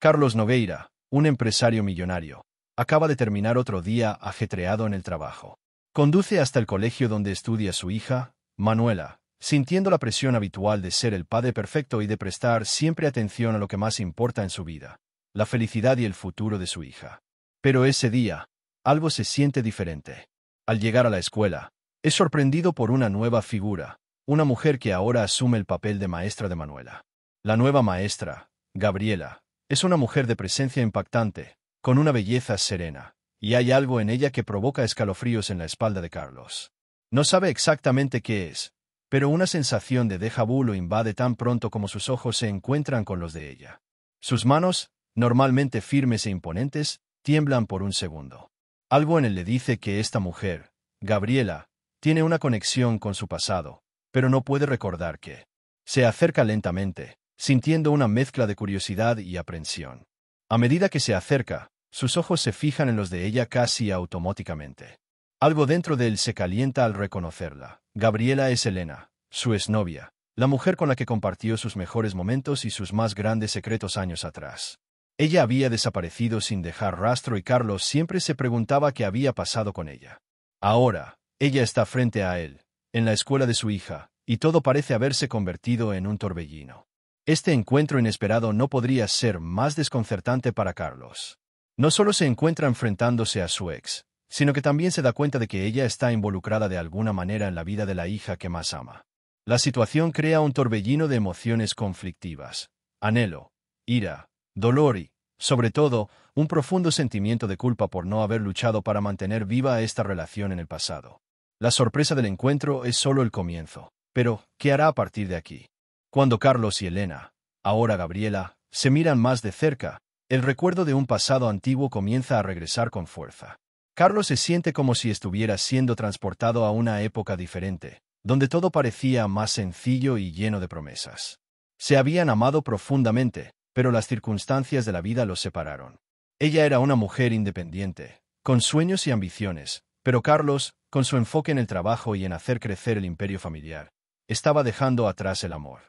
Carlos Nogueira, un empresario millonario, acaba de terminar otro día ajetreado en el trabajo. Conduce hasta el colegio donde estudia su hija, Manuela, sintiendo la presión habitual de ser el padre perfecto y de prestar siempre atención a lo que más importa en su vida, la felicidad y el futuro de su hija. Pero ese día, algo se siente diferente. Al llegar a la escuela, es sorprendido por una nueva figura, una mujer que ahora asume el papel de maestra de Manuela. La nueva maestra, Gabriela, es una mujer de presencia impactante, con una belleza serena, y hay algo en ella que provoca escalofríos en la espalda de Carlos. No sabe exactamente qué es, pero una sensación de déjà vu lo invade tan pronto como sus ojos se encuentran con los de ella. Sus manos, normalmente firmes e imponentes, tiemblan por un segundo. Algo en él le dice que esta mujer, Gabriela, tiene una conexión con su pasado, pero no puede recordar qué. Se acerca lentamente, sintiendo una mezcla de curiosidad y aprensión. A medida que se acerca, sus ojos se fijan en los de ella casi automáticamente. Algo dentro de él se calienta al reconocerla. Gabriela es Elena, su exnovia, la mujer con la que compartió sus mejores momentos y sus más grandes secretos años atrás. Ella había desaparecido sin dejar rastro y Carlos siempre se preguntaba qué había pasado con ella. Ahora, ella está frente a él, en la escuela de su hija, y todo parece haberse convertido en un torbellino. Este encuentro inesperado no podría ser más desconcertante para Carlos. No solo se encuentra enfrentándose a su ex, sino que también se da cuenta de que ella está involucrada de alguna manera en la vida de la hija que más ama. La situación crea un torbellino de emociones conflictivas, anhelo, ira, dolor y, sobre todo, un profundo sentimiento de culpa por no haber luchado para mantener viva esta relación en el pasado. La sorpresa del encuentro es solo el comienzo, pero, ¿qué hará a partir de aquí? Cuando Carlos y Elena, ahora Gabriela, se miran más de cerca, el recuerdo de un pasado antiguo comienza a regresar con fuerza. Carlos se siente como si estuviera siendo transportado a una época diferente, donde todo parecía más sencillo y lleno de promesas. Se habían amado profundamente, pero las circunstancias de la vida los separaron. Ella era una mujer independiente, con sueños y ambiciones, pero Carlos, con su enfoque en el trabajo y en hacer crecer el imperio familiar, estaba dejando atrás el amor.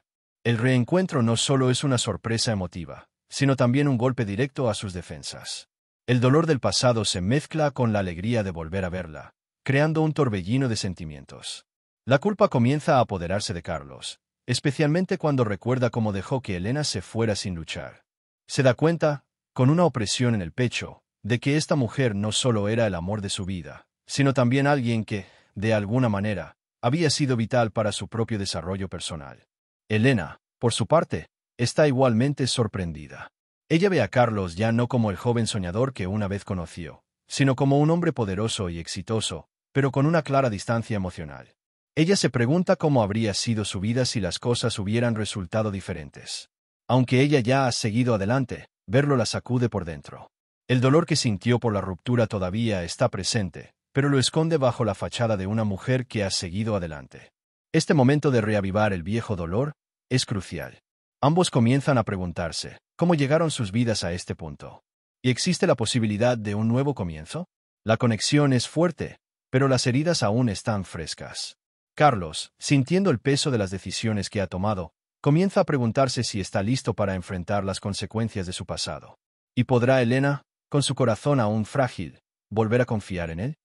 El reencuentro no solo es una sorpresa emotiva, sino también un golpe directo a sus defensas. El dolor del pasado se mezcla con la alegría de volver a verla, creando un torbellino de sentimientos. La culpa comienza a apoderarse de Carlos, especialmente cuando recuerda cómo dejó que Elena se fuera sin luchar. Se da cuenta, con una opresión en el pecho, de que esta mujer no solo era el amor de su vida, sino también alguien que, de alguna manera, había sido vital para su propio desarrollo personal. Elena, por su parte, está igualmente sorprendida. Ella ve a Carlos ya no como el joven soñador que una vez conoció, sino como un hombre poderoso y exitoso, pero con una clara distancia emocional. Ella se pregunta cómo habría sido su vida si las cosas hubieran resultado diferentes. Aunque ella ya ha seguido adelante, verlo la sacude por dentro. El dolor que sintió por la ruptura todavía está presente, pero lo esconde bajo la fachada de una mujer que ha seguido adelante. Este momento de reavivar el viejo dolor es crucial. Ambos comienzan a preguntarse, ¿cómo llegaron sus vidas a este punto? ¿Y existe la posibilidad de un nuevo comienzo? La conexión es fuerte, pero las heridas aún están frescas. Carlos, sintiendo el peso de las decisiones que ha tomado, comienza a preguntarse si está listo para enfrentar las consecuencias de su pasado. ¿Y podrá Elena, con su corazón aún frágil, volver a confiar en él?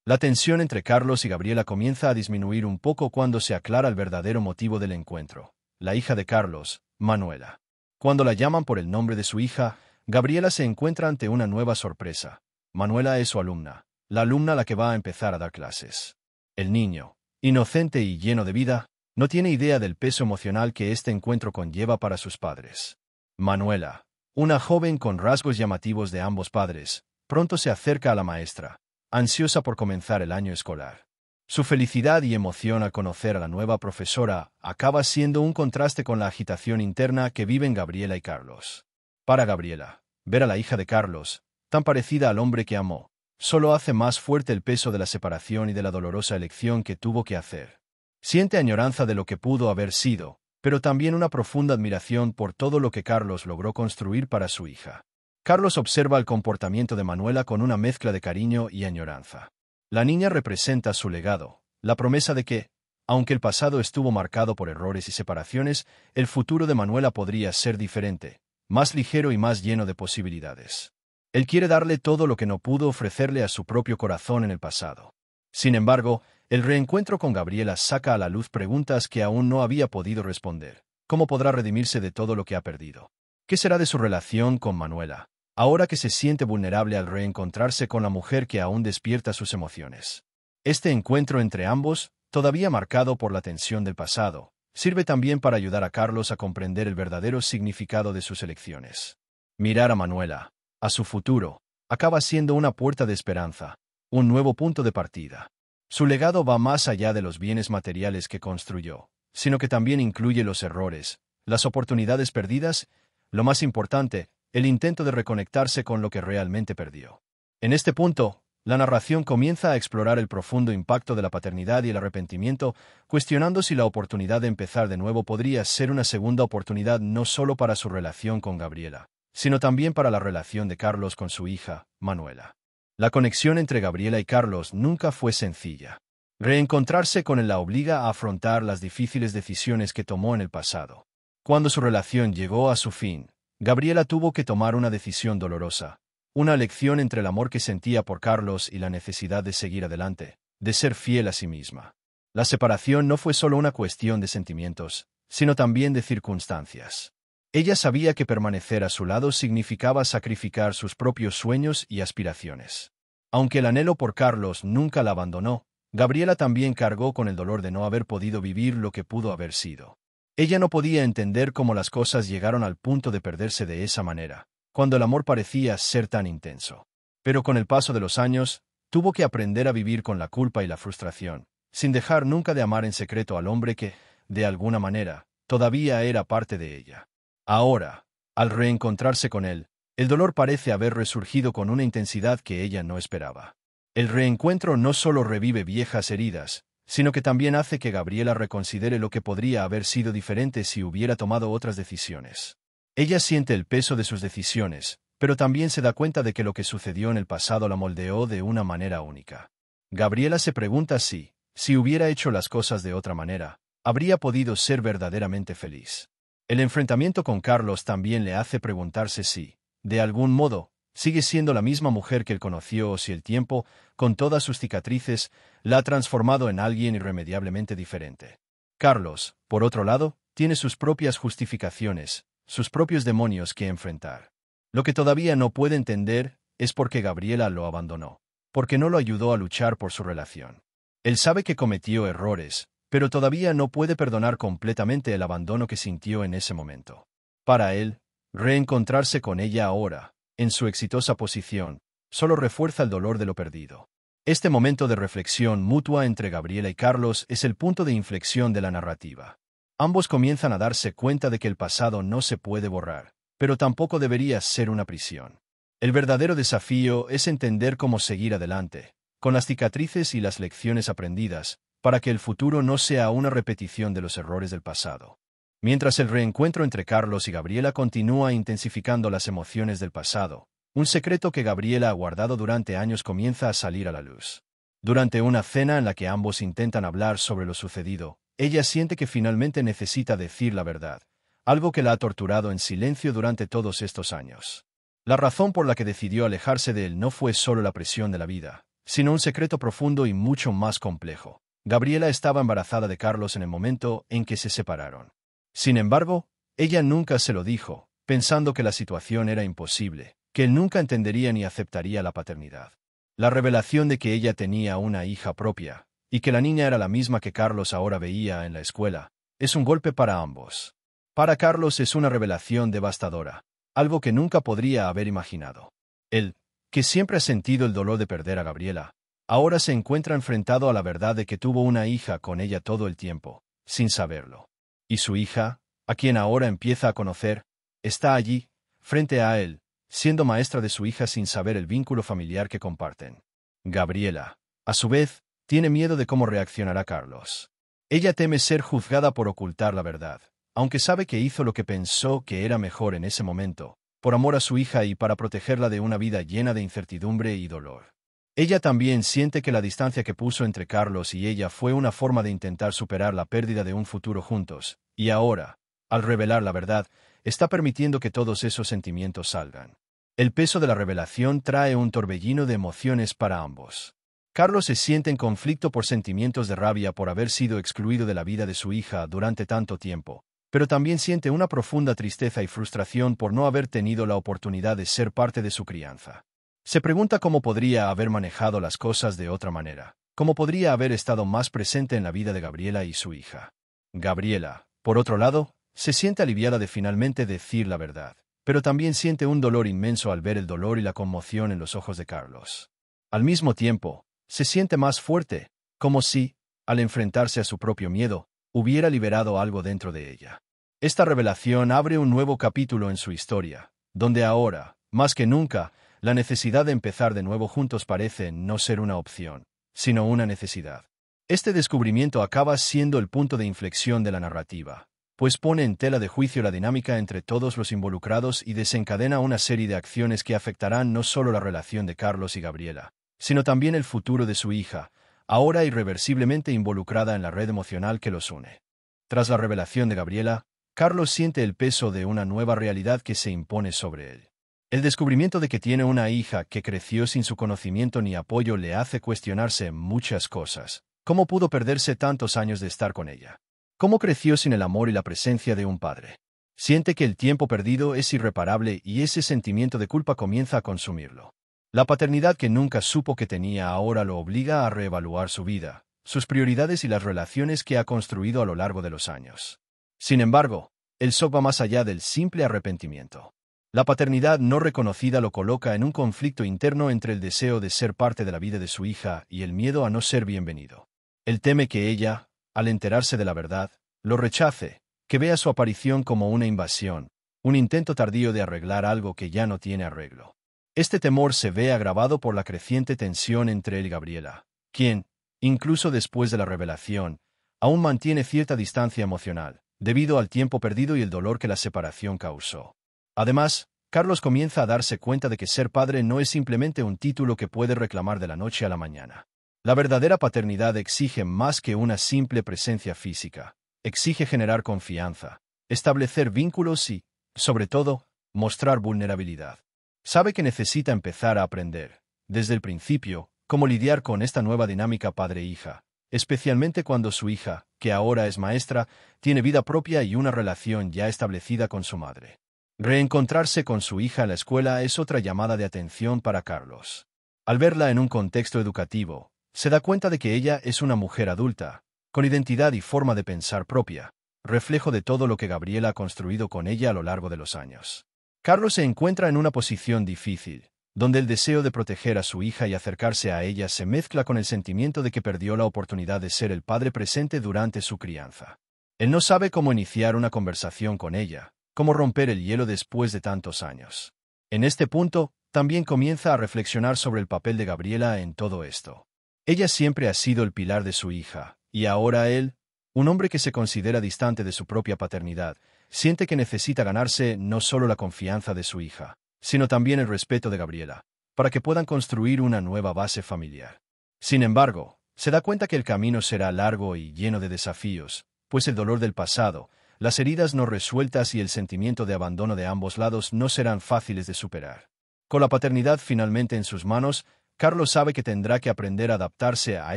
La tensión entre Carlos y Gabriela comienza a disminuir un poco cuando se aclara el verdadero motivo del encuentro. La hija de Carlos, Manuela. Cuando la llaman por el nombre de su hija, Gabriela se encuentra ante una nueva sorpresa. Manuela es su alumna, la alumna a la que va a empezar a dar clases. El niño, inocente y lleno de vida, no tiene idea del peso emocional que este encuentro conlleva para sus padres. Manuela, una joven con rasgos llamativos de ambos padres, pronto se acerca a la maestra, ansiosa por comenzar el año escolar. Su felicidad y emoción al conocer a la nueva profesora acaba siendo un contraste con la agitación interna que viven Gabriela y Carlos. Para Gabriela, ver a la hija de Carlos, tan parecida al hombre que amó, solo hace más fuerte el peso de la separación y de la dolorosa elección que tuvo que hacer. Siente añoranza de lo que pudo haber sido, pero también una profunda admiración por todo lo que Carlos logró construir para su hija. Carlos observa el comportamiento de Manuela con una mezcla de cariño y añoranza. La niña representa su legado, la promesa de que, aunque el pasado estuvo marcado por errores y separaciones, el futuro de Manuela podría ser diferente, más ligero y más lleno de posibilidades. Él quiere darle todo lo que no pudo ofrecerle a su propio corazón en el pasado. Sin embargo, el reencuentro con Gabriela saca a la luz preguntas que aún no había podido responder. ¿Cómo podrá redimirse de todo lo que ha perdido? ¿Qué será de su relación con Manuela, ahora que se siente vulnerable al reencontrarse con la mujer que aún despierta sus emociones? Este encuentro entre ambos, todavía marcado por la tensión del pasado, sirve también para ayudar a Carlos a comprender el verdadero significado de sus elecciones. Mirar a Manuela, a su futuro, acaba siendo una puerta de esperanza, un nuevo punto de partida. Su legado va más allá de los bienes materiales que construyó, sino que también incluye los errores, las oportunidades perdidas, lo más importante, el intento de reconectarse con lo que realmente perdió. En este punto, la narración comienza a explorar el profundo impacto de la paternidad y el arrepentimiento, cuestionando si la oportunidad de empezar de nuevo podría ser una segunda oportunidad no solo para su relación con Gabriela, sino también para la relación de Carlos con su hija, Manuela. La conexión entre Gabriela y Carlos nunca fue sencilla. Reencontrarse con él la obliga a afrontar las difíciles decisiones que tomó en el pasado. Cuando su relación llegó a su fin, Gabriela tuvo que tomar una decisión dolorosa, una elección entre el amor que sentía por Carlos y la necesidad de seguir adelante, de ser fiel a sí misma. La separación no fue solo una cuestión de sentimientos, sino también de circunstancias. Ella sabía que permanecer a su lado significaba sacrificar sus propios sueños y aspiraciones. Aunque el anhelo por Carlos nunca la abandonó, Gabriela también cargó con el dolor de no haber podido vivir lo que pudo haber sido. Ella no podía entender cómo las cosas llegaron al punto de perderse de esa manera, cuando el amor parecía ser tan intenso. Pero con el paso de los años, tuvo que aprender a vivir con la culpa y la frustración, sin dejar nunca de amar en secreto al hombre que, de alguna manera, todavía era parte de ella. Ahora, al reencontrarse con él, el dolor parece haber resurgido con una intensidad que ella no esperaba. El reencuentro no solo revive viejas heridas, sino que también hace que Gabriela reconsidere lo que podría haber sido diferente si hubiera tomado otras decisiones. Ella siente el peso de sus decisiones, pero también se da cuenta de que lo que sucedió en el pasado la moldeó de una manera única. Gabriela se pregunta si hubiera hecho las cosas de otra manera, habría podido ser verdaderamente feliz. El enfrentamiento con Carlos también le hace preguntarse si, de algún modo, sigue siendo la misma mujer que él conoció o si el tiempo, con todas sus cicatrices, la ha transformado en alguien irremediablemente diferente. Carlos, por otro lado, tiene sus propias justificaciones, sus propios demonios que enfrentar. Lo que todavía no puede entender es por qué Gabriela lo abandonó, porque no lo ayudó a luchar por su relación. Él sabe que cometió errores, pero todavía no puede perdonar completamente el abandono que sintió en ese momento. Para él, reencontrarse con ella ahora, en su exitosa posición, solo refuerza el dolor de lo perdido. Este momento de reflexión mutua entre Gabriela y Carlos es el punto de inflexión de la narrativa. Ambos comienzan a darse cuenta de que el pasado no se puede borrar, pero tampoco debería ser una prisión. El verdadero desafío es entender cómo seguir adelante, con las cicatrices y las lecciones aprendidas, para que el futuro no sea una repetición de los errores del pasado. Mientras el reencuentro entre Carlos y Gabriela continúa intensificando las emociones del pasado, un secreto que Gabriela ha guardado durante años comienza a salir a la luz. Durante una cena en la que ambos intentan hablar sobre lo sucedido, ella siente que finalmente necesita decir la verdad, algo que la ha torturado en silencio durante todos estos años. La razón por la que decidió alejarse de él no fue solo la presión de la vida, sino un secreto profundo y mucho más complejo. Gabriela estaba embarazada de Carlos en el momento en que se separaron. Sin embargo, ella nunca se lo dijo, pensando que la situación era imposible, que él nunca entendería ni aceptaría la paternidad. La revelación de que ella tenía una hija propia, y que la niña era la misma que Carlos ahora veía en la escuela, es un golpe para ambos. Para Carlos es una revelación devastadora, algo que nunca podría haber imaginado. Él, que siempre ha sentido el dolor de perder a Gabriela, ahora se encuentra enfrentado a la verdad de que tuvo una hija con ella todo el tiempo, sin saberlo. Y su hija, a quien ahora empieza a conocer, está allí, frente a él, siendo maestra de su hija sin saber el vínculo familiar que comparten. Gabriela, a su vez, tiene miedo de cómo reaccionará Carlos. Ella teme ser juzgada por ocultar la verdad, aunque sabe que hizo lo que pensó que era mejor en ese momento, por amor a su hija y para protegerla de una vida llena de incertidumbre y dolor. Ella también siente que la distancia que puso entre Carlos y ella fue una forma de intentar superar la pérdida de un futuro juntos, y ahora, Al revelar la verdad, está permitiendo que todos esos sentimientos salgan. El peso de la revelación trae un torbellino de emociones para ambos. Carlos se siente en conflicto por sentimientos de rabia por haber sido excluido de la vida de su hija durante tanto tiempo, pero también siente una profunda tristeza y frustración por no haber tenido la oportunidad de ser parte de su crianza. Se pregunta cómo podría haber manejado las cosas de otra manera, cómo podría haber estado más presente en la vida de Gabriela y su hija. Gabriela, por otro lado, se siente aliviada de finalmente decir la verdad, pero también siente un dolor inmenso al ver el dolor y la conmoción en los ojos de Carlos. Al mismo tiempo, se siente más fuerte, como si, al enfrentarse a su propio miedo, hubiera liberado algo dentro de ella. Esta revelación abre un nuevo capítulo en su historia, donde ahora, más que nunca, la necesidad de empezar de nuevo juntos parece no ser una opción, sino una necesidad. Este descubrimiento acaba siendo el punto de inflexión de la narrativa, pues pone en tela de juicio la dinámica entre todos los involucrados y desencadena una serie de acciones que afectarán no solo la relación de Carlos y Gabriela, sino también el futuro de su hija, ahora irreversiblemente involucrada en la red emocional que los une. Tras la revelación de Gabriela, Carlos siente el peso de una nueva realidad que se impone sobre él. El descubrimiento de que tiene una hija que creció sin su conocimiento ni apoyo le hace cuestionarse muchas cosas. ¿Cómo pudo perderse tantos años de estar con ella? ¿Cómo creció sin el amor y la presencia de un padre? Siente que el tiempo perdido es irreparable y ese sentimiento de culpa comienza a consumirlo. La paternidad que nunca supo que tenía ahora lo obliga a reevaluar su vida, sus prioridades y las relaciones que ha construido a lo largo de los años. Sin embargo, el shock va más allá del simple arrepentimiento. La paternidad no reconocida lo coloca en un conflicto interno entre el deseo de ser parte de la vida de su hija y el miedo a no ser bienvenido. Él teme que ella, al enterarse de la verdad, lo rechace, que vea su aparición como una invasión, un intento tardío de arreglar algo que ya no tiene arreglo. Este temor se ve agravado por la creciente tensión entre él y Gabriela, quien, incluso después de la revelación, aún mantiene cierta distancia emocional, debido al tiempo perdido y el dolor que la separación causó. Además, Carlos comienza a darse cuenta de que ser padre no es simplemente un título que puede reclamar de la noche a la mañana. La verdadera paternidad exige más que una simple presencia física. Exige generar confianza, establecer vínculos y, sobre todo, mostrar vulnerabilidad. Sabe que necesita empezar a aprender, desde el principio, cómo lidiar con esta nueva dinámica padre-hija, especialmente cuando su hija, que ahora es maestra, tiene vida propia y una relación ya establecida con su madre. Reencontrarse con su hija en la escuela es otra llamada de atención para Carlos. Al verla en un contexto educativo, se da cuenta de que ella es una mujer adulta, con identidad y forma de pensar propia, reflejo de todo lo que Gabriela ha construido con ella a lo largo de los años. Carlos se encuentra en una posición difícil, donde el deseo de proteger a su hija y acercarse a ella se mezcla con el sentimiento de que perdió la oportunidad de ser el padre presente durante su crianza. Él no sabe cómo iniciar una conversación con ella, cómo romper el hielo después de tantos años. En este punto, también comienza a reflexionar sobre el papel de Gabriela en todo esto. Ella siempre ha sido el pilar de su hija, y ahora él, un hombre que se considera distante de su propia paternidad, siente que necesita ganarse no solo la confianza de su hija, sino también el respeto de Gabriela, para que puedan construir una nueva base familiar. Sin embargo, se da cuenta que el camino será largo y lleno de desafíos, pues el dolor del pasado, las heridas no resueltas y el sentimiento de abandono de ambos lados no serán fáciles de superar. Con la paternidad finalmente en sus manos, Carlos sabe que tendrá que aprender a adaptarse a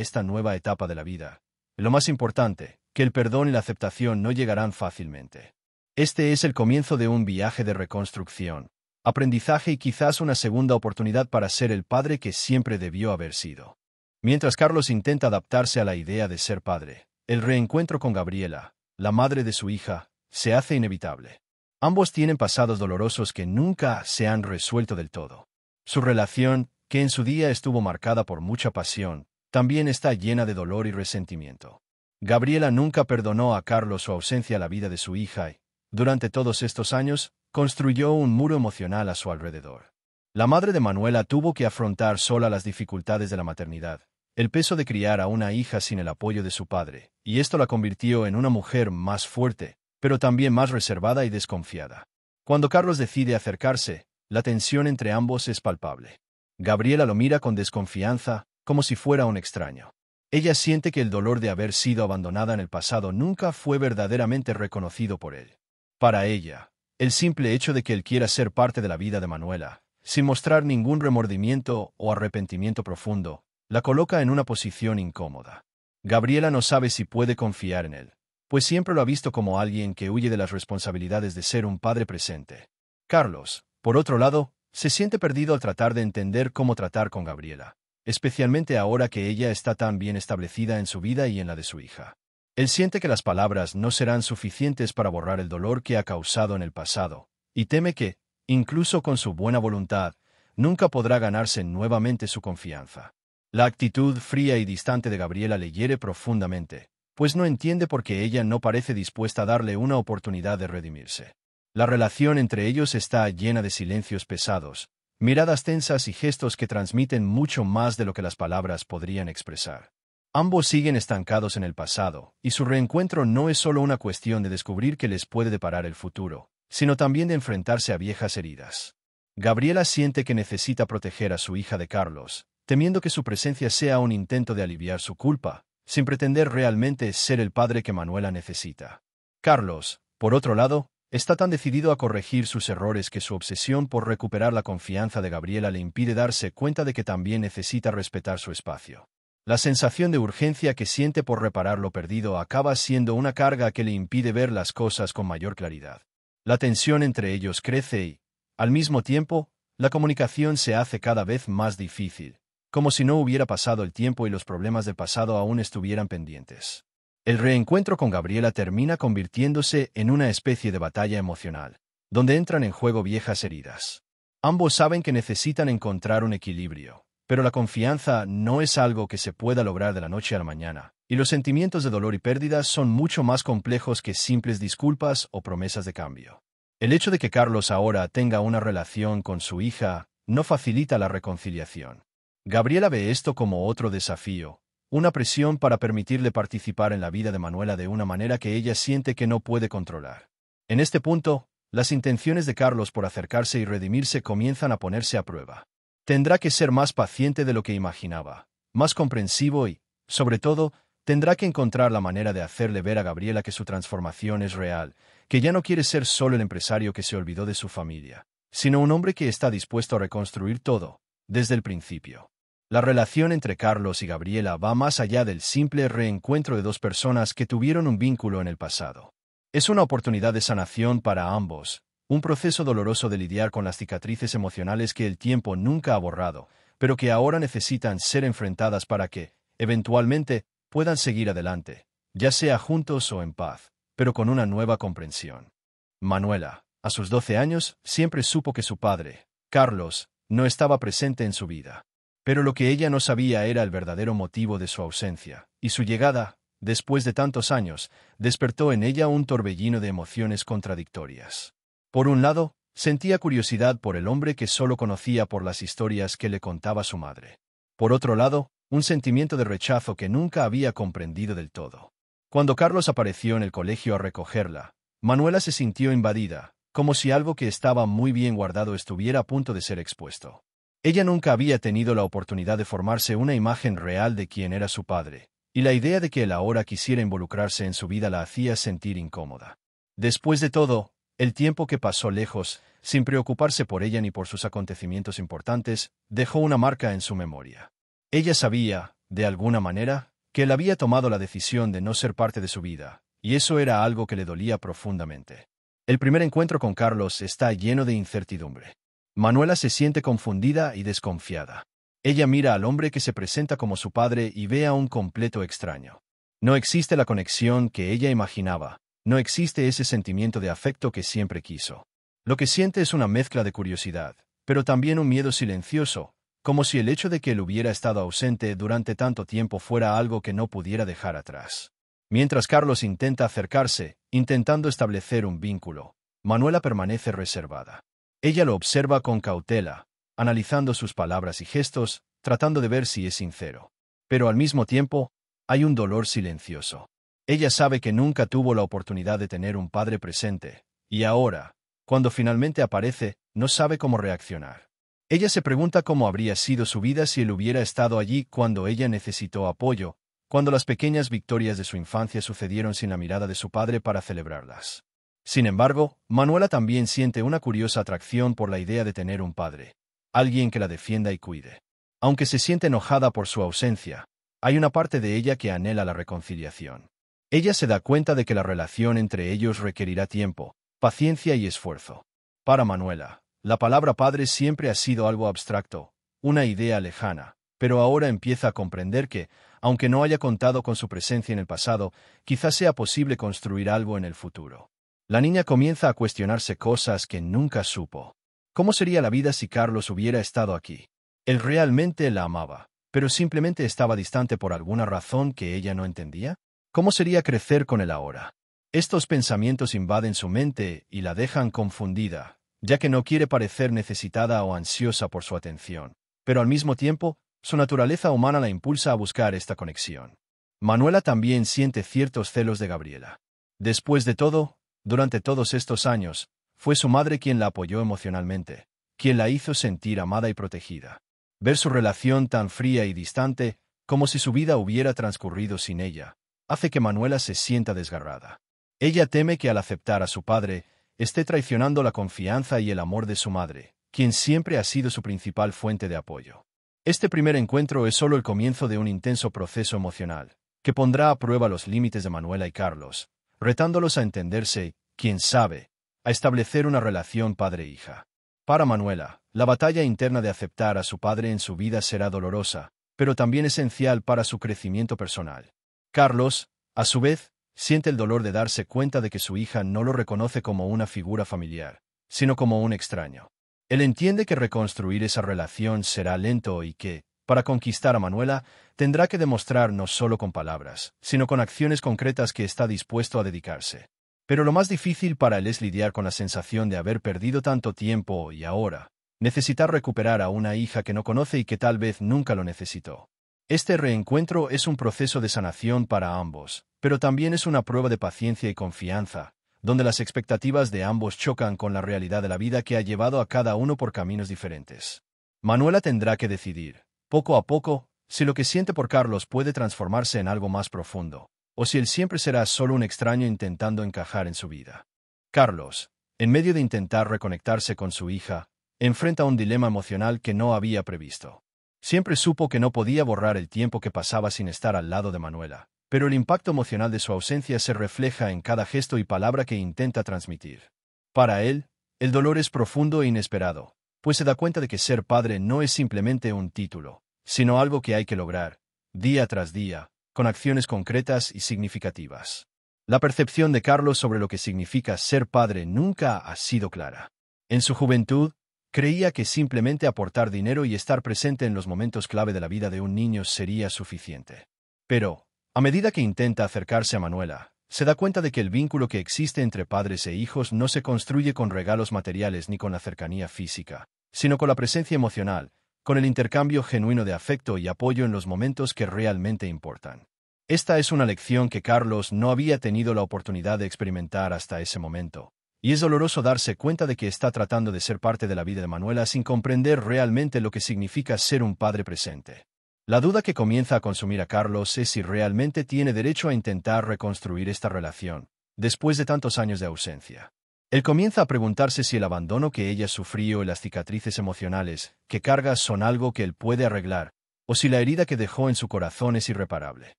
esta nueva etapa de la vida. Lo más importante, que el perdón y la aceptación no llegarán fácilmente. Este es el comienzo de un viaje de reconstrucción, aprendizaje y quizás una segunda oportunidad para ser el padre que siempre debió haber sido. Mientras Carlos intenta adaptarse a la idea de ser padre, el reencuentro con Gabriela, la madre de su hija, se hace inevitable. Ambos tienen pasados dolorosos que nunca se han resuelto del todo. Su relación, que en su día estuvo marcada por mucha pasión, también está llena de dolor y resentimiento. Gabriela nunca perdonó a Carlos su ausencia a la vida de su hija y, durante todos estos años, construyó un muro emocional a su alrededor. La madre de Manuela tuvo que afrontar sola las dificultades de la maternidad, el peso de criar a una hija sin el apoyo de su padre, y esto la convirtió en una mujer más fuerte, pero también más reservada y desconfiada. Cuando Carlos decide acercarse, la tensión entre ambos es palpable. Gabriela lo mira con desconfianza, como si fuera un extraño. Ella siente que el dolor de haber sido abandonada en el pasado nunca fue verdaderamente reconocido por él. Para ella, el simple hecho de que él quiera ser parte de la vida de Manuela, sin mostrar ningún remordimiento o arrepentimiento profundo, la coloca en una posición incómoda. Gabriela no sabe si puede confiar en él, pues siempre lo ha visto como alguien que huye de las responsabilidades de ser un padre presente. Carlos, por otro lado, se siente perdido al tratar de entender cómo tratar con Gabriela, especialmente ahora que ella está tan bien establecida en su vida y en la de su hija. Él siente que las palabras no serán suficientes para borrar el dolor que ha causado en el pasado, y teme que, incluso con su buena voluntad, nunca podrá ganarse nuevamente su confianza. La actitud fría y distante de Gabriela le hiere profundamente, pues no entiende por qué ella no parece dispuesta a darle una oportunidad de redimirse. La relación entre ellos está llena de silencios pesados, miradas tensas y gestos que transmiten mucho más de lo que las palabras podrían expresar. Ambos siguen estancados en el pasado, y su reencuentro no es solo una cuestión de descubrir qué les puede deparar el futuro, sino también de enfrentarse a viejas heridas. Gabriela siente que necesita proteger a su hija de Carlos, temiendo que su presencia sea un intento de aliviar su culpa, sin pretender realmente ser el padre que Manuela necesita. Carlos, por otro lado, está tan decidido a corregir sus errores que su obsesión por recuperar la confianza de Gabriela le impide darse cuenta de que también necesita respetar su espacio. La sensación de urgencia que siente por reparar lo perdido acaba siendo una carga que le impide ver las cosas con mayor claridad. La tensión entre ellos crece y, al mismo tiempo, la comunicación se hace cada vez más difícil, como si no hubiera pasado el tiempo y los problemas del pasado aún estuvieran pendientes. El reencuentro con Gabriela termina convirtiéndose en una especie de batalla emocional, donde entran en juego viejas heridas. Ambos saben que necesitan encontrar un equilibrio, pero la confianza no es algo que se pueda lograr de la noche a la mañana, y los sentimientos de dolor y pérdida son mucho más complejos que simples disculpas o promesas de cambio. El hecho de que Carlos ahora tenga una relación con su hija no facilita la reconciliación. Gabriela ve esto como otro desafío, una presión para permitirle participar en la vida de Manuela de una manera que ella siente que no puede controlar. En este punto, las intenciones de Carlos por acercarse y redimirse comienzan a ponerse a prueba. Tendrá que ser más paciente de lo que imaginaba, más comprensivo y, sobre todo, tendrá que encontrar la manera de hacerle ver a Gabriela que su transformación es real, que ya no quiere ser solo el empresario que se olvidó de su familia, sino un hombre que está dispuesto a reconstruir todo, desde el principio. La relación entre Carlos y Gabriela va más allá del simple reencuentro de dos personas que tuvieron un vínculo en el pasado. Es una oportunidad de sanación para ambos, un proceso doloroso de lidiar con las cicatrices emocionales que el tiempo nunca ha borrado, pero que ahora necesitan ser enfrentadas para que, eventualmente, puedan seguir adelante, ya sea juntos o en paz, pero con una nueva comprensión. Manuela, a sus 12 años, siempre supo que su padre, Carlos, no estaba presente en su vida. Pero lo que ella no sabía era el verdadero motivo de su ausencia, y su llegada, después de tantos años, despertó en ella un torbellino de emociones contradictorias. Por un lado, sentía curiosidad por el hombre que solo conocía por las historias que le contaba su madre. Por otro lado, un sentimiento de rechazo que nunca había comprendido del todo. Cuando Carlos apareció en el colegio a recogerla, Manuela se sintió invadida, como si algo que estaba muy bien guardado estuviera a punto de ser expuesto. Ella nunca había tenido la oportunidad de formarse una imagen real de quién era su padre, y la idea de que él ahora quisiera involucrarse en su vida la hacía sentir incómoda. Después de todo, el tiempo que pasó lejos, sin preocuparse por ella ni por sus acontecimientos importantes, dejó una marca en su memoria. Ella sabía, de alguna manera, que él había tomado la decisión de no ser parte de su vida, y eso era algo que le dolía profundamente. El primer encuentro con Carlos está lleno de incertidumbre. Manuela se siente confundida y desconfiada. Ella mira al hombre que se presenta como su padre y ve a un completo extraño. No existe la conexión que ella imaginaba, no existe ese sentimiento de afecto que siempre quiso. Lo que siente es una mezcla de curiosidad, pero también un miedo silencioso, como si el hecho de que él hubiera estado ausente durante tanto tiempo fuera algo que no pudiera dejar atrás. Mientras Carlos intenta acercarse, intentando establecer un vínculo, Manuela permanece reservada. Ella lo observa con cautela, analizando sus palabras y gestos, tratando de ver si es sincero. Pero al mismo tiempo, hay un dolor silencioso. Ella sabe que nunca tuvo la oportunidad de tener un padre presente, y ahora, cuando finalmente aparece, no sabe cómo reaccionar. Ella se pregunta cómo habría sido su vida si él hubiera estado allí cuando ella necesitó apoyo, cuando las pequeñas victorias de su infancia sucedieron sin la mirada de su padre para celebrarlas. Sin embargo, Manuela también siente una curiosa atracción por la idea de tener un padre, alguien que la defienda y cuide. Aunque se siente enojada por su ausencia, hay una parte de ella que anhela la reconciliación. Ella se da cuenta de que la relación entre ellos requerirá tiempo, paciencia y esfuerzo. Para Manuela, la palabra padre siempre ha sido algo abstracto, una idea lejana, pero ahora empieza a comprender que, aunque no haya contado con su presencia en el pasado, quizás sea posible construir algo en el futuro. La niña comienza a cuestionarse cosas que nunca supo. ¿Cómo sería la vida si Carlos hubiera estado aquí? Él realmente la amaba, pero simplemente estaba distante por alguna razón que ella no entendía. ¿Cómo sería crecer con él ahora? Estos pensamientos invaden su mente y la dejan confundida, ya que no quiere parecer necesitada o ansiosa por su atención. Pero al mismo tiempo, su naturaleza humana la impulsa a buscar esta conexión. Manuela también siente ciertos celos de Gabriela. Después de todo, durante todos estos años, fue su madre quien la apoyó emocionalmente, quien la hizo sentir amada y protegida. Ver su relación tan fría y distante, como si su vida hubiera transcurrido sin ella, hace que Manuela se sienta desgarrada. Ella teme que al aceptar a su padre, esté traicionando la confianza y el amor de su madre, quien siempre ha sido su principal fuente de apoyo. Este primer encuentro es solo el comienzo de un intenso proceso emocional, que pondrá a prueba los límites de Manuela y Carlos, retándolos a entenderse, quién sabe, a establecer una relación padre-hija. Para Manuela, la batalla interna de aceptar a su padre en su vida será dolorosa, pero también esencial para su crecimiento personal. Carlos, a su vez, siente el dolor de darse cuenta de que su hija no lo reconoce como una figura familiar, sino como un extraño. Él entiende que reconstruir esa relación será lento y que, para conquistar a Manuela, tendrá que demostrar no solo con palabras, sino con acciones concretas que está dispuesto a dedicarse. Pero lo más difícil para él es lidiar con la sensación de haber perdido tanto tiempo y ahora, necesitar recuperar a una hija que no conoce y que tal vez nunca lo necesitó. Este reencuentro es un proceso de sanación para ambos, pero también es una prueba de paciencia y confianza, donde las expectativas de ambos chocan con la realidad de la vida que ha llevado a cada uno por caminos diferentes. Manuela tendrá que decidir, poco a poco, si lo que siente por Carlos puede transformarse en algo más profundo, o si él siempre será solo un extraño intentando encajar en su vida. Carlos, en medio de intentar reconectarse con su hija, enfrenta un dilema emocional que no había previsto. Siempre supo que no podía borrar el tiempo que pasaba sin estar al lado de Manuela, pero el impacto emocional de su ausencia se refleja en cada gesto y palabra que intenta transmitir. Para él, el dolor es profundo e inesperado, pues se da cuenta de que ser padre no es simplemente un título, sino algo que hay que lograr, día tras día, con acciones concretas y significativas. La percepción de Carlos sobre lo que significa ser padre nunca ha sido clara. En su juventud, creía que simplemente aportar dinero y estar presente en los momentos clave de la vida de un niño sería suficiente. Pero, a medida que intenta acercarse a Manuela, se da cuenta de que el vínculo que existe entre padres e hijos no se construye con regalos materiales ni con la cercanía física, sino con la presencia emocional, con el intercambio genuino de afecto y apoyo en los momentos que realmente importan. Esta es una lección que Carlos no había tenido la oportunidad de experimentar hasta ese momento, y es doloroso darse cuenta de que está tratando de ser parte de la vida de Manuela sin comprender realmente lo que significa ser un padre presente. La duda que comienza a consumir a Carlos es si realmente tiene derecho a intentar reconstruir esta relación, después de tantos años de ausencia. Él comienza a preguntarse si el abandono que ella sufrió y las cicatrices emocionales que carga son algo que él puede arreglar, o si la herida que dejó en su corazón es irreparable.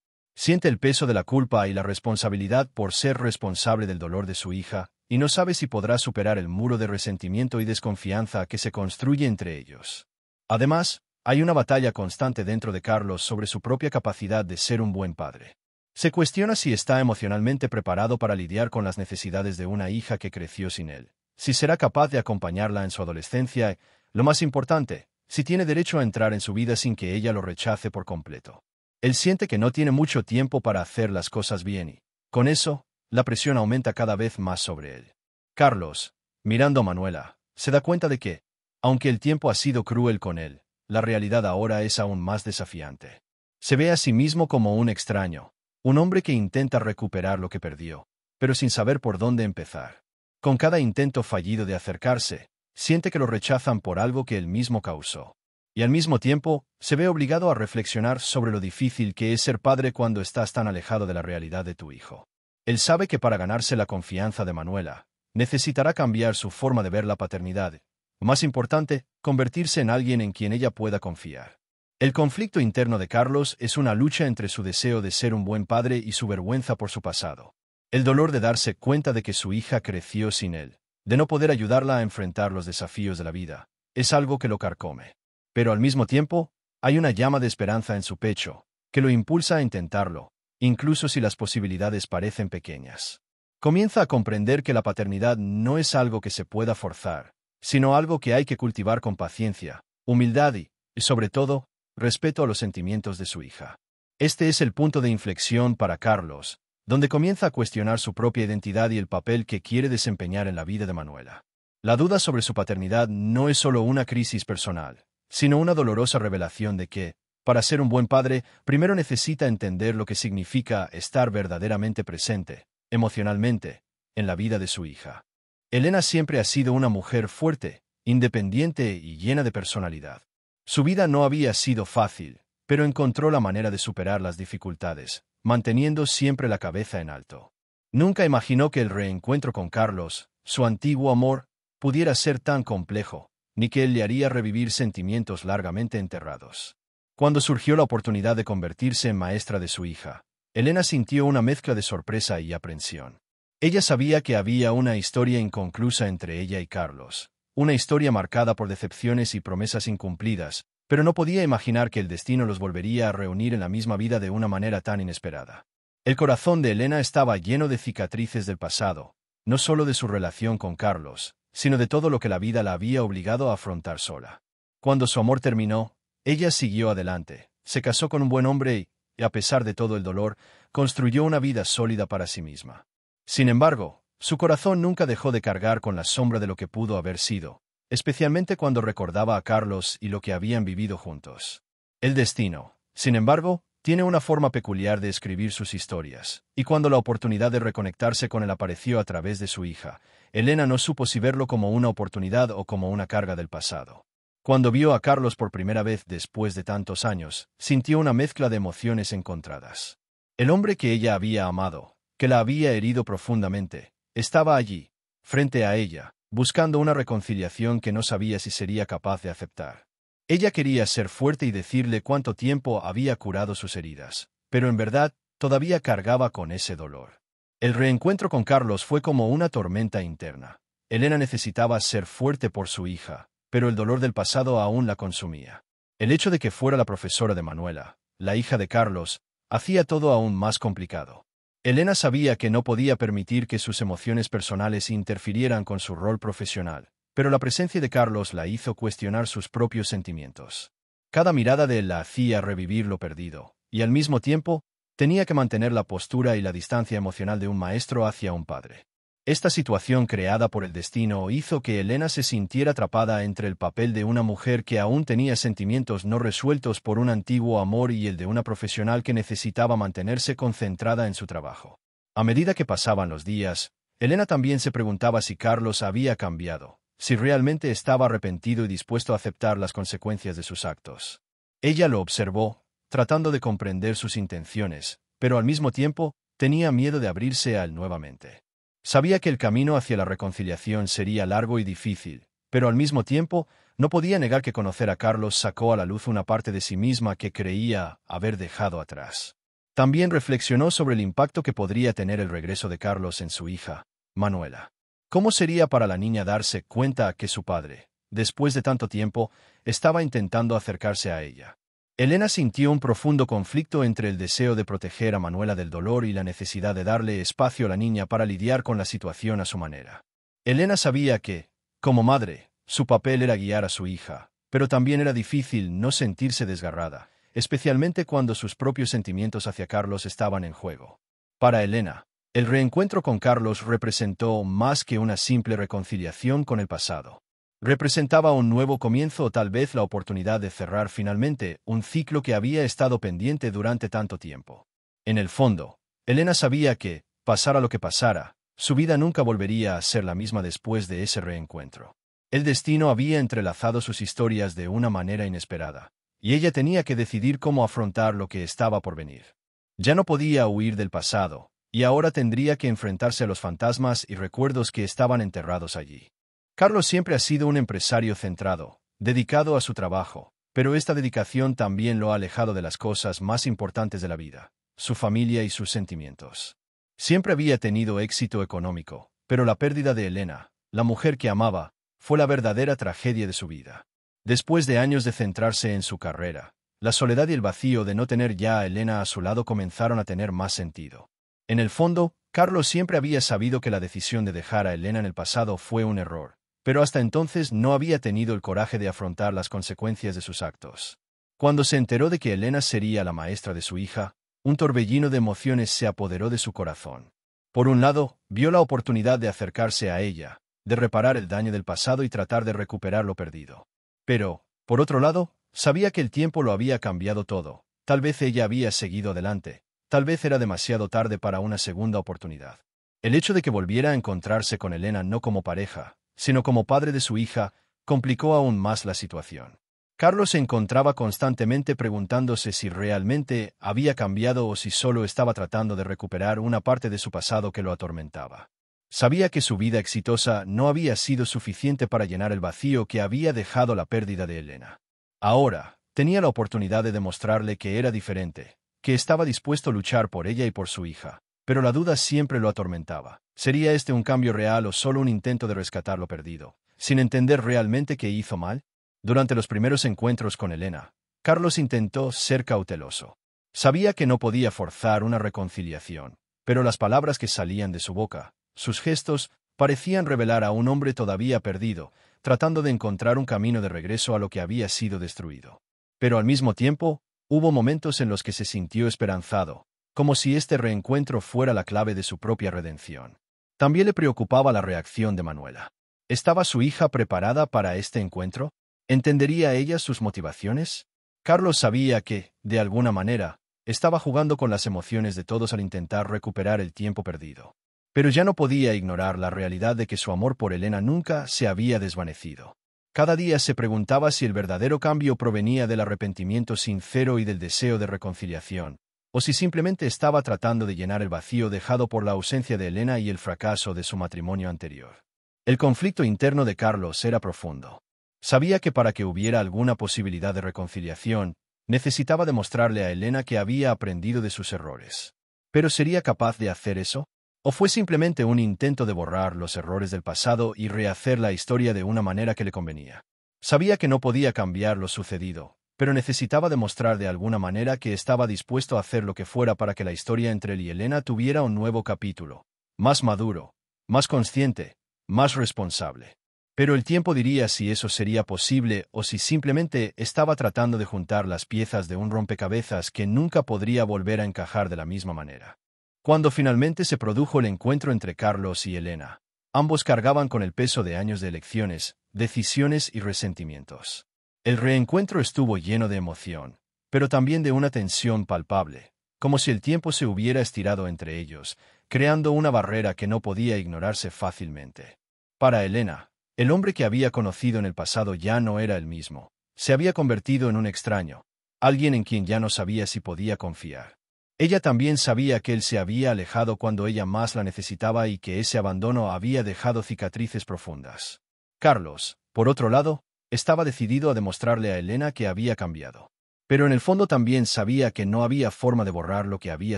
Siente el peso de la culpa y la responsabilidad por ser responsable del dolor de su hija, y no sabe si podrá superar el muro de resentimiento y desconfianza que se construye entre ellos. Además, hay una batalla constante dentro de Carlos sobre su propia capacidad de ser un buen padre. Se cuestiona si está emocionalmente preparado para lidiar con las necesidades de una hija que creció sin él, si será capaz de acompañarla en su adolescencia y, lo más importante, si tiene derecho a entrar en su vida sin que ella lo rechace por completo. Él siente que no tiene mucho tiempo para hacer las cosas bien y, con eso, la presión aumenta cada vez más sobre él. Carlos, mirando a Manuela, se da cuenta de que, aunque el tiempo ha sido cruel con él, la realidad ahora es aún más desafiante. Se ve a sí mismo como un extraño, un hombre que intenta recuperar lo que perdió, pero sin saber por dónde empezar. Con cada intento fallido de acercarse, siente que lo rechazan por algo que él mismo causó. Y al mismo tiempo, se ve obligado a reflexionar sobre lo difícil que es ser padre cuando estás tan alejado de la realidad de tu hijo. Él sabe que para ganarse la confianza de Manuela, necesitará cambiar su forma de ver la paternidad. O más importante, convertirse en alguien en quien ella pueda confiar. El conflicto interno de Carlos es una lucha entre su deseo de ser un buen padre y su vergüenza por su pasado. El dolor de darse cuenta de que su hija creció sin él, de no poder ayudarla a enfrentar los desafíos de la vida, es algo que lo carcome. Pero al mismo tiempo, hay una llama de esperanza en su pecho, que lo impulsa a intentarlo, incluso si las posibilidades parecen pequeñas. Comienza a comprender que la paternidad no es algo que se pueda forzar, sino algo que hay que cultivar con paciencia, humildad y, sobre todo, respeto a los sentimientos de su hija. Este es el punto de inflexión para Carlos, donde comienza a cuestionar su propia identidad y el papel que quiere desempeñar en la vida de Manuela. La duda sobre su paternidad no es solo una crisis personal, sino una dolorosa revelación de que, para ser un buen padre, primero necesita entender lo que significa estar verdaderamente presente, emocionalmente, en la vida de su hija. Elena siempre ha sido una mujer fuerte, independiente y llena de personalidad. Su vida no había sido fácil, pero encontró la manera de superar las dificultades, manteniendo siempre la cabeza en alto. Nunca imaginó que el reencuentro con Carlos, su antiguo amor, pudiera ser tan complejo, ni que él le haría revivir sentimientos largamente enterrados. Cuando surgió la oportunidad de convertirse en maestra de su hija, Elena sintió una mezcla de sorpresa y aprensión. Ella sabía que había una historia inconclusa entre ella y Carlos, una historia marcada por decepciones y promesas incumplidas, pero no podía imaginar que el destino los volvería a reunir en la misma vida de una manera tan inesperada. El corazón de Elena estaba lleno de cicatrices del pasado, no solo de su relación con Carlos, sino de todo lo que la vida la había obligado a afrontar sola. Cuando su amor terminó, ella siguió adelante, se casó con un buen hombre y, a pesar de todo el dolor, construyó una vida sólida para sí misma. Sin embargo, su corazón nunca dejó de cargar con la sombra de lo que pudo haber sido, especialmente cuando recordaba a Carlos y lo que habían vivido juntos. El destino, sin embargo, tiene una forma peculiar de escribir sus historias, y cuando la oportunidad de reconectarse con él apareció a través de su hija, Elena no supo si verlo como una oportunidad o como una carga del pasado. Cuando vio a Carlos por primera vez después de tantos años, sintió una mezcla de emociones encontradas. El hombre que ella había amado, que la había herido profundamente, estaba allí, frente a ella, buscando una reconciliación que no sabía si sería capaz de aceptar. Ella quería ser fuerte y decirle cuánto tiempo había curado sus heridas, pero en verdad, todavía cargaba con ese dolor. El reencuentro con Carlos fue como una tormenta interna. Elena necesitaba ser fuerte por su hija, pero el dolor del pasado aún la consumía. El hecho de que fuera la profesora de Manuela, la hija de Carlos, hacía todo aún más complicado. Elena sabía que no podía permitir que sus emociones personales interfirieran con su rol profesional, pero la presencia de Carlos la hizo cuestionar sus propios sentimientos. Cada mirada de él la hacía revivir lo perdido, y al mismo tiempo, tenía que mantener la postura y la distancia emocional de un maestro hacia un padre. Esta situación creada por el destino hizo que Elena se sintiera atrapada entre el papel de una mujer que aún tenía sentimientos no resueltos por un antiguo amor y el de una profesional que necesitaba mantenerse concentrada en su trabajo. A medida que pasaban los días, Elena también se preguntaba si Carlos había cambiado, si realmente estaba arrepentido y dispuesto a aceptar las consecuencias de sus actos. Ella lo observó, tratando de comprender sus intenciones, pero al mismo tiempo, tenía miedo de abrirse a él nuevamente. Sabía que el camino hacia la reconciliación sería largo y difícil, pero al mismo tiempo, no podía negar que conocer a Carlos sacó a la luz una parte de sí misma que creía haber dejado atrás. También reflexionó sobre el impacto que podría tener el regreso de Carlos en su hija, Manuela. ¿Cómo sería para la niña darse cuenta que su padre, después de tanto tiempo, estaba intentando acercarse a ella? Elena sintió un profundo conflicto entre el deseo de proteger a Manuela del dolor y la necesidad de darle espacio a la niña para lidiar con la situación a su manera. Elena sabía que, como madre, su papel era guiar a su hija, pero también era difícil no sentirse desgarrada, especialmente cuando sus propios sentimientos hacia Carlos estaban en juego. Para Elena, el reencuentro con Carlos representó más que una simple reconciliación con el pasado. Representaba un nuevo comienzo o tal vez la oportunidad de cerrar finalmente un ciclo que había estado pendiente durante tanto tiempo. En el fondo, Elena sabía que, pasara lo que pasara, su vida nunca volvería a ser la misma después de ese reencuentro. El destino había entrelazado sus historias de una manera inesperada, y ella tenía que decidir cómo afrontar lo que estaba por venir. Ya no podía huir del pasado, y ahora tendría que enfrentarse a los fantasmas y recuerdos que estaban enterrados allí. Carlos siempre ha sido un empresario centrado, dedicado a su trabajo, pero esta dedicación también lo ha alejado de las cosas más importantes de la vida, su familia y sus sentimientos. Siempre había tenido éxito económico, pero la pérdida de Elena, la mujer que amaba, fue la verdadera tragedia de su vida. Después de años de centrarse en su carrera, la soledad y el vacío de no tener ya a Elena a su lado comenzaron a tener más sentido. En el fondo, Carlos siempre había sabido que la decisión de dejar a Elena en el pasado fue un error, pero hasta entonces no había tenido el coraje de afrontar las consecuencias de sus actos. Cuando se enteró de que Elena sería la maestra de su hija, un torbellino de emociones se apoderó de su corazón. Por un lado, vio la oportunidad de acercarse a ella, de reparar el daño del pasado y tratar de recuperar lo perdido. Pero, por otro lado, sabía que el tiempo lo había cambiado todo. Tal vez ella había seguido adelante, tal vez era demasiado tarde para una segunda oportunidad. El hecho de que volviera a encontrarse con Elena no como pareja, sino como padre de su hija, complicó aún más la situación. Carlos se encontraba constantemente preguntándose si realmente había cambiado o si solo estaba tratando de recuperar una parte de su pasado que lo atormentaba. Sabía que su vida exitosa no había sido suficiente para llenar el vacío que había dejado la pérdida de Elena. Ahora, tenía la oportunidad de demostrarle que era diferente, que estaba dispuesto a luchar por ella y por su hija, pero la duda siempre lo atormentaba. ¿Sería este un cambio real o solo un intento de rescatar lo perdido, sin entender realmente qué hizo mal? Durante los primeros encuentros con Elena, Carlos intentó ser cauteloso. Sabía que no podía forzar una reconciliación, pero las palabras que salían de su boca, sus gestos, parecían revelar a un hombre todavía perdido, tratando de encontrar un camino de regreso a lo que había sido destruido. Pero al mismo tiempo, hubo momentos en los que se sintió esperanzado, como si este reencuentro fuera la clave de su propia redención. También le preocupaba la reacción de Manuela. ¿Estaba su hija preparada para este encuentro? ¿Entendería ella sus motivaciones? Carlos sabía que, de alguna manera, estaba jugando con las emociones de todos al intentar recuperar el tiempo perdido. Pero ya no podía ignorar la realidad de que su amor por Elena nunca se había desvanecido. Cada día se preguntaba si el verdadero cambio provenía del arrepentimiento sincero y del deseo de reconciliación, o si simplemente estaba tratando de llenar el vacío dejado por la ausencia de Elena y el fracaso de su matrimonio anterior. El conflicto interno de Carlos era profundo. Sabía que para que hubiera alguna posibilidad de reconciliación, necesitaba demostrarle a Elena que había aprendido de sus errores. ¿Pero sería capaz de hacer eso? ¿O fue simplemente un intento de borrar los errores del pasado y rehacer la historia de una manera que le convenía? Sabía que no podía cambiar lo sucedido, pero necesitaba demostrar de alguna manera que estaba dispuesto a hacer lo que fuera para que la historia entre él y Elena tuviera un nuevo capítulo, más maduro, más consciente, más responsable. Pero el tiempo diría si eso sería posible o si simplemente estaba tratando de juntar las piezas de un rompecabezas que nunca podría volver a encajar de la misma manera. Cuando finalmente se produjo el encuentro entre Carlos y Elena, ambos cargaban con el peso de años de elecciones, decisiones y resentimientos. El reencuentro estuvo lleno de emoción, pero también de una tensión palpable, como si el tiempo se hubiera estirado entre ellos, creando una barrera que no podía ignorarse fácilmente. Para Elena, el hombre que había conocido en el pasado ya no era el mismo. Se había convertido en un extraño, alguien en quien ya no sabía si podía confiar. Ella también sabía que él se había alejado cuando ella más la necesitaba y que ese abandono había dejado cicatrices profundas. Carlos, por otro lado, estaba decidido a demostrarle a Elena que había cambiado. Pero en el fondo también sabía que no había forma de borrar lo que había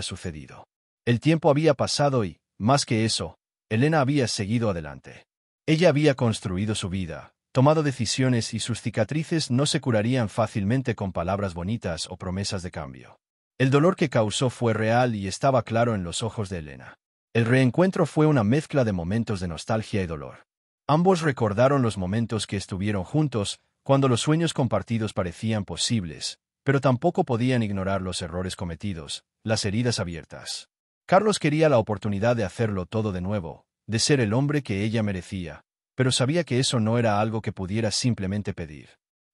sucedido. El tiempo había pasado y, más que eso, Elena había seguido adelante. Ella había construido su vida, tomado decisiones y sus cicatrices no se curarían fácilmente con palabras bonitas o promesas de cambio. El dolor que causó fue real y estaba claro en los ojos de Elena. El reencuentro fue una mezcla de momentos de nostalgia y dolor. Ambos recordaron los momentos que estuvieron juntos, cuando los sueños compartidos parecían posibles, pero tampoco podían ignorar los errores cometidos, las heridas abiertas. Carlos quería la oportunidad de hacerlo todo de nuevo, de ser el hombre que ella merecía, pero sabía que eso no era algo que pudiera simplemente pedir.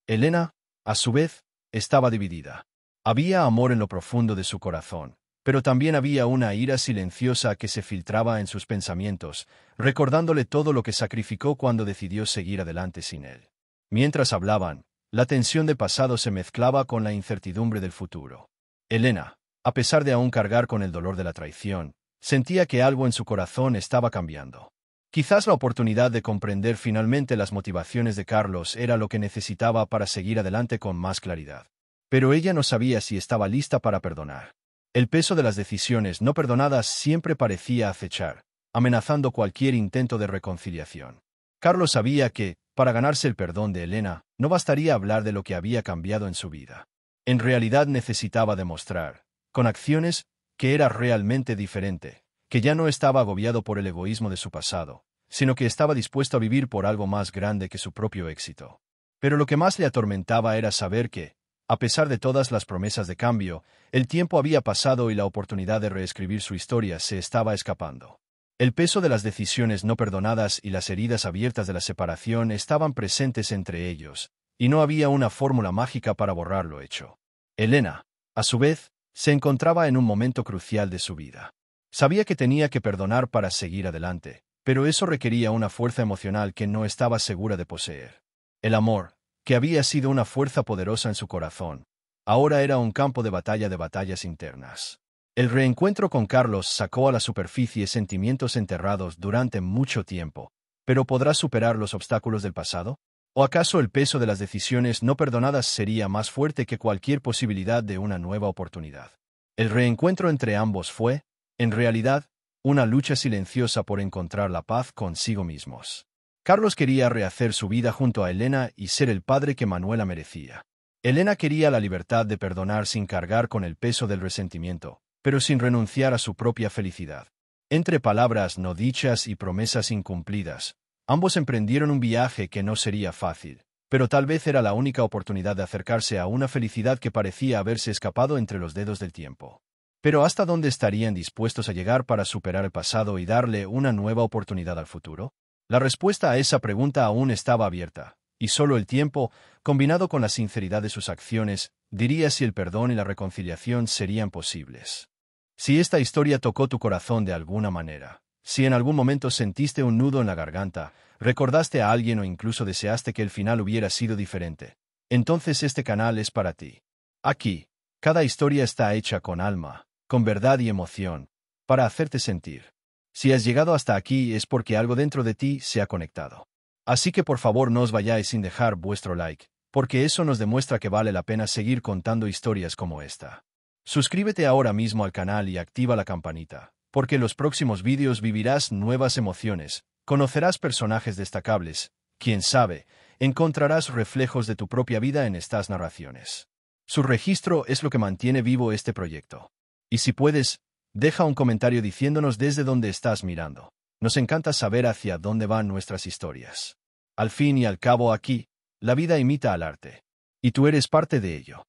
Elena, a su vez, estaba dividida. Había amor en lo profundo de su corazón, pero también había una ira silenciosa que se filtraba en sus pensamientos, recordándole todo lo que sacrificó cuando decidió seguir adelante sin él. Mientras hablaban, la tensión del pasado se mezclaba con la incertidumbre del futuro. Elena, a pesar de aún cargar con el dolor de la traición, Sentía que algo en su corazón estaba cambiando. Quizás la oportunidad de comprender finalmente las motivaciones de Carlos era lo que necesitaba para seguir adelante con más claridad. Pero ella no sabía si estaba lista para perdonar. El peso de las decisiones no perdonadas siempre parecía acechar, amenazando cualquier intento de reconciliación. Carlos sabía que, para ganarse el perdón de Elena, no bastaría hablar de lo que había cambiado en su vida. En realidad necesitaba demostrar, con acciones, que era realmente diferente, que ya no estaba agobiado por el egoísmo de su pasado, sino que estaba dispuesto a vivir por algo más grande que su propio éxito. Pero lo que más le atormentaba era saber que, a pesar de todas las promesas de cambio, el tiempo había pasado y la oportunidad de reescribir su historia se estaba escapando. El peso de las decisiones no perdonadas y las heridas abiertas de la separación estaban presentes entre ellos, y no había una fórmula mágica para borrar lo hecho. Elena, a su vez, se encontraba en un momento crucial de su vida. Sabía que tenía que perdonar para seguir adelante, pero eso requería una fuerza emocional que no estaba segura de poseer. El amor, que había sido una fuerza poderosa en su corazón, ahora era un campo de batallas internas. El reencuentro con Carlos sacó a la superficie sentimientos enterrados durante mucho tiempo, pero ¿podrá superar los obstáculos del pasado? ¿O acaso el peso de las decisiones no perdonadas sería más fuerte que cualquier posibilidad de una nueva oportunidad? El reencuentro entre ambos fue, en realidad, una lucha silenciosa por encontrar la paz consigo mismos. Carlos quería rehacer su vida junto a Elena y ser el padre que Manuela merecía. Elena quería la libertad de perdonar sin cargar con el peso del resentimiento, pero sin renunciar a su propia felicidad. Entre palabras no dichas y promesas incumplidas, ambos emprendieron un viaje que no sería fácil, pero tal vez era la única oportunidad de acercarse a una felicidad que parecía haberse escapado entre los dedos del tiempo. Pero ¿hasta dónde estarían dispuestos a llegar para superar el pasado y darle una nueva oportunidad al futuro? La respuesta a esa pregunta aún estaba abierta, y solo el tiempo, combinado con la sinceridad de sus acciones, diría si el perdón y la reconciliación serían posibles. Si esta historia tocó tu corazón de alguna manera, si en algún momento sentiste un nudo en la garganta, recordaste a alguien o incluso deseaste que el final hubiera sido diferente, entonces este canal es para ti. Aquí, cada historia está hecha con alma, con verdad y emoción, para hacerte sentir. Si has llegado hasta aquí es porque algo dentro de ti se ha conectado. Así que por favor no os vayáis sin dejar vuestro like, porque eso nos demuestra que vale la pena seguir contando historias como esta. Suscríbete ahora mismo al canal y activa la campanita, porque en los próximos vídeos vivirás nuevas emociones, conocerás personajes destacables, quién sabe, encontrarás reflejos de tu propia vida en estas narraciones. Su registro es lo que mantiene vivo este proyecto. Y si puedes, deja un comentario diciéndonos desde dónde estás mirando. Nos encanta saber hacia dónde van nuestras historias. Al fin y al cabo aquí, la vida imita al arte. Y tú eres parte de ello.